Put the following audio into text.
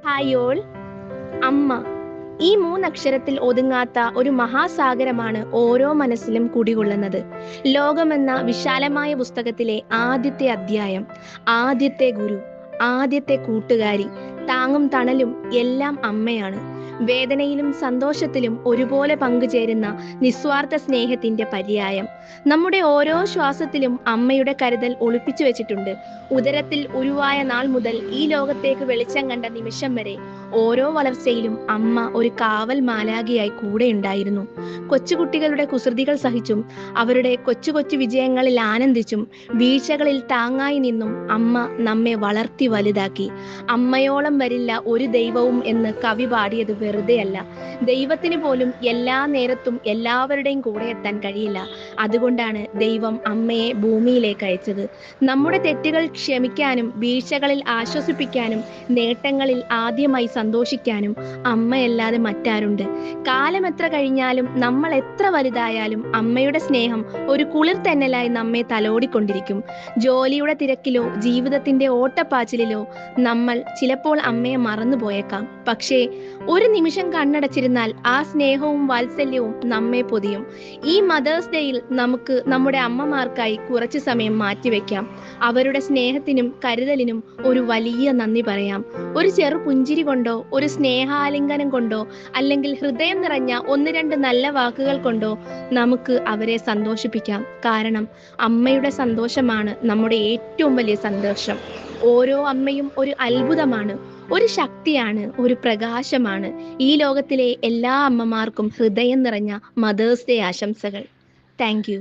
Hi all. അമ്മ ഈ മൂന്നക്ഷരത്തിൽ ഒതുങ്ങാത്ത ഒരു മഹാസാഗരമാണ് ഓരോ മനസ്സിലും കുടികൊള്ളുന്നത്. ലോകമെന്ന വിശാലമായ പുസ്തകത്തിലെ ആദ്യത്തെ അധ്യായം, ആദ്യത്തെ ഗുരു, ആദ്യത്തെ കൂട്ടുകാരി, താങ്ങും തണലും എല്ലാം അമ്മയാണ്. വേദനയിലും സന്തോഷത്തിലും ഒരുപോലെ പങ്കുചേരുന്ന നിസ്വാർത്ഥ സ്നേഹത്തിന്റെ പര്യായം. നമ്മുടെ ഓരോ ശ്വാസത്തിലും അമ്മയുടെ കരുതൽ ഒളിപ്പിച്ചു വെച്ചിട്ടുണ്ട്. ഉദരത്തിൽ ഉരുവായ നാൾ മുതൽ ഈ ലോകത്തേക്ക് വെളിച്ചം കണ്ട നിമിഷം വരെ ഓരോ വളർച്ചയിലും അമ്മ ഒരു കാവൽ മാലാഖയായി കൂടെ ഉണ്ടായിരുന്നു. കൊച്ചുകുട്ടികളുടെ കുസൃതികൾ സഹിച്ചും അവരുടെ കൊച്ചു കൊച്ചു വിജയങ്ങളിൽ ആനന്ദിച്ചും വീഴ്ചകളിൽ താങ്ങായി നിന്നും അമ്മ നമ്മെ വളർത്തി വലുതാക്കി. അമ്മയോളം വരില്ല ഒരു ദൈവവും എന്ന് കവി പാടിയത് വെറുതെയല്ല. ദൈവത്തിന് പോലും എല്ലാ നേരത്തും എല്ലാവരുടെയും കൂടെ എത്താൻ കഴിയില്ല. അതുകൊണ്ടാണ് ദൈവം അമ്മയെ ഭൂമിയിലേക്ക് അയച്ചത്. നമ്മുടെ തെറ്റുകൾ ക്ഷമിക്കാനും വീഴ്ചകളിൽ ആശ്വസിപ്പിക്കാനും നേട്ടങ്ങളിൽ ആദ്യമായി സന്തോഷിക്കാനും അമ്മയല്ലാതെ മറ്റാരുണ്ട്? കാലം എത്ര കഴിഞ്ഞാലും നമ്മൾ എത്ര വലുതായാലും അമ്മയുടെ സ്നേഹം ഒരു കുളിർ തെന്നലായി നമ്മെ തലോടിക്കൊണ്ടിരിക്കും. ജോലിയുടെ തിരക്കിലോ ജീവിതത്തിന്റെ ഓട്ടപ്പാച്ചിലിലോ നമ്മൾ ചിലപ്പോൾ അമ്മയെ മറന്നുപോയേക്കാം. പക്ഷേ ഒരു നിമിഷം കണ്ണടച്ചിരുന്നാൽ ആ സ്നേഹവും വാത്സല്യവും നമ്മെ പൊതിയും. ഈ മദേഴ്സ് ഡേയിൽ നമുക്ക് നമ്മുടെ അമ്മമാർക്കായി കുറച്ചു സമയം മാറ്റിവെക്കാം. അവരുടെ സ്നേഹത്തിനും കരുതലിനും ഒരു വലിയ നന്ദി പറയാം. ഒരു ചെറു പുഞ്ചിരി കൊണ്ടോ ഒരു സ്നേഹാലിംഗനം കൊണ്ടോ അല്ലെങ്കിൽ ഹൃദയം നിറഞ്ഞ ഒന്ന് രണ്ട് നല്ല വാക്കുകൾ കൊണ്ടോ നമുക്ക് അവരെ സന്തോഷിപ്പിക്കാം. കാരണം അമ്മയുടെ സന്തോഷമാണ് നമ്മുടെ ഏറ്റവും വലിയ സന്തോഷം. ഓരോ അമ്മയും ഒരു അത്ഭുതമാണ്, ഒരു ശക്തിയാണ്, ഒരു പ്രകാശമാണ്. ഈ ലോകത്തിലെ എല്ലാ അമ്മമാർക്കും ഹൃദയം നിറഞ്ഞ മദേഴ്സ് ഡേ ആശംസകൾ. Thank you.